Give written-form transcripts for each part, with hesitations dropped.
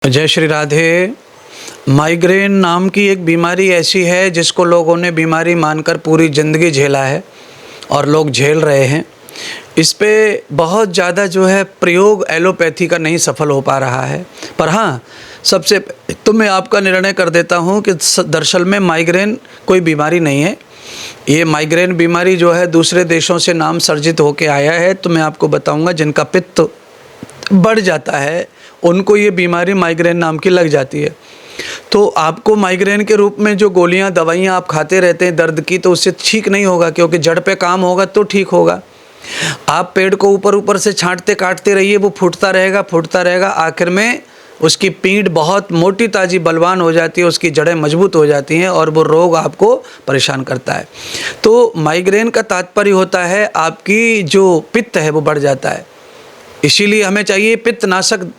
जय श्री राधे। माइग्रेन नाम की एक बीमारी ऐसी है जिसको लोगों ने बीमारी मानकर पूरी ज़िंदगी झेला है और लोग झेल रहे हैं। इस पे बहुत ज़्यादा जो है प्रयोग एलोपैथी का नहीं सफल हो पा रहा है। पर हाँ, सबसे तो मैं आपका निर्णय कर देता हूँ कि दरअसल में माइग्रेन कोई बीमारी नहीं है। ये माइग्रेन बीमारी जो है दूसरे देशों से नाम सर्जित होके आया है। तो मैं आपको बताऊँगा जिनका पित्त बढ़ जाता है उनको ये बीमारी माइग्रेन नाम की लग जाती है। तो आपको माइग्रेन के रूप में जो गोलियां दवाइयां आप खाते रहते हैं दर्द की, तो उससे ठीक नहीं होगा, क्योंकि जड़ पे काम होगा तो ठीक होगा। आप पेड़ को ऊपर ऊपर से छांटते काटते रहिए, वो फूटता रहेगा, आखिर में उसकी पीठ बहुत मोटी ताजी बलवान हो जाती है, उसकी जड़ें मजबूत हो जाती हैं और वो रोग आपको परेशान करता है। तो माइग्रेन का तात्पर्य होता है आपकी जो पित्त है वो बढ़ जाता है। इसीलिए हमें चाहिए पित्तनाशक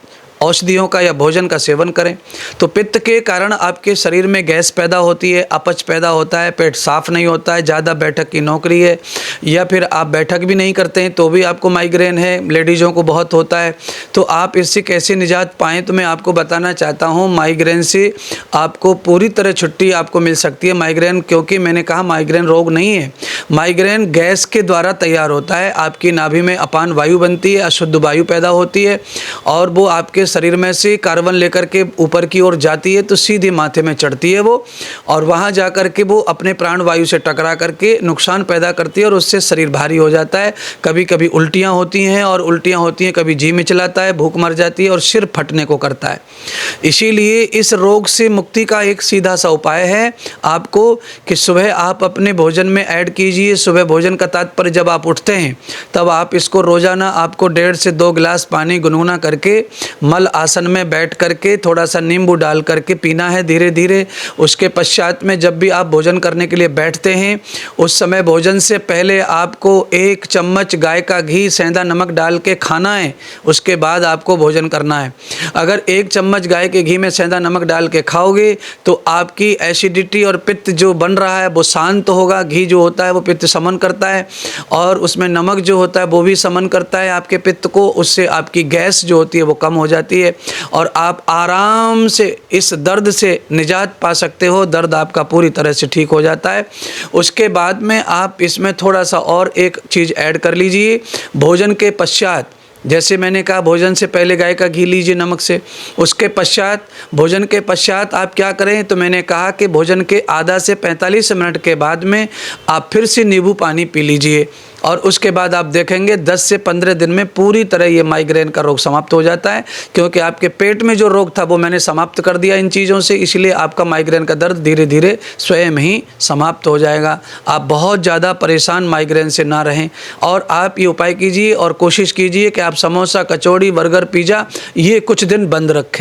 औषधियों का या भोजन का सेवन करें। तो पित्त के कारण आपके शरीर में गैस पैदा होती है, अपच पैदा होता है, पेट साफ नहीं होता है, ज़्यादा बैठक की नौकरी है या फिर आप बैठक भी नहीं करते हैं तो भी आपको माइग्रेन है। लेडीज़ों को बहुत होता है। तो आप इससे कैसे निजात पाएँ, तो मैं आपको बताना चाहता हूँ। माइग्रेन से आपको पूरी तरह छुट्टी आपको मिल सकती है। माइग्रेन, क्योंकि मैंने कहा माइग्रेन रोग नहीं है, माइग्रेन गैस के द्वारा तैयार होता है। आपकी नाभि में अपान वायु बनती है, अशुद्ध वायु पैदा होती है और वो आपके शरीर में से कार्बन लेकर के ऊपर की ओर जाती है तो सीधे माथे में चढ़ती है वो, और वहाँ जा कर के वो अपने प्राण वायु से टकरा करके नुकसान पैदा करती है और उससे शरीर भारी हो जाता है। कभी कभी उल्टियाँ होती हैं और उल्टियाँ होती हैं, कभी जी मिचलाता है, भूख मर जाती है और सिर फटने को करता है। इसीलिए इस रोग से मुक्ति का एक सीधा सा उपाय है आपको कि सुबह आप अपने भोजन में ऐड कीजिए। सुबह भोजन का तात्पर्य जब आप उठते हैं तब आप इसको रोज़ाना आपको 1.5 से 2 गिलास पानी गुनगुना करके मल आसन में बैठ करके थोड़ा सा नींबू डाल करके पीना है धीरे धीरे। उसके पश्चात में जब भी आप भोजन करने के लिए बैठते हैं उस समय भोजन से पहले आपको 1 चम्मच गाय का घी सेंधा नमक डाल के खाना है। उसके बाद आपको भोजन करना है। अगर 1 चम्मच गाय के घी में सेंधा नमक डाल के खाओगे तो आपकी एसिडिटी और पित्त जो बन रहा है वो शांत होगा। घी जो होता है वो पित्त समन करता है और उसमें नमक जो होता है वो भी समन करता है आपके पित्त को। उससे आपकी गैस जो होती है वो कम हो जाती है और आप आराम से इस दर्द से निजात पा सकते हो। दर्द आपका पूरी तरह से ठीक हो जाता है। उसके बाद में आप इसमें थोड़ा सा और एक चीज़ ऐड कर लीजिए। भोजन के पश्चात, जैसे मैंने कहा भोजन से पहले गाय का घी लीजिए नमक से, उसके पश्चात भोजन के पश्चात आप क्या करें, तो मैंने कहा कि भोजन के आधा से 45 मिनट के बाद में आप फिर से नींबू पानी पी लीजिए और उसके बाद आप देखेंगे 10 से 15 दिन में पूरी तरह ये माइग्रेन का रोग समाप्त हो जाता है। क्योंकि आपके पेट में जो रोग था वो मैंने समाप्त कर दिया इन चीज़ों से, इसलिए आपका माइग्रेन का दर्द धीरे धीरे स्वयं ही समाप्त हो जाएगा। आप बहुत ज़्यादा परेशान माइग्रेन से ना रहें और आप ये उपाय कीजिए और कोशिश कीजिए कि आप समोसा, कचौड़ी, बर्गर, पिज़्ज़ा ये कुछ दिन बंद रखें।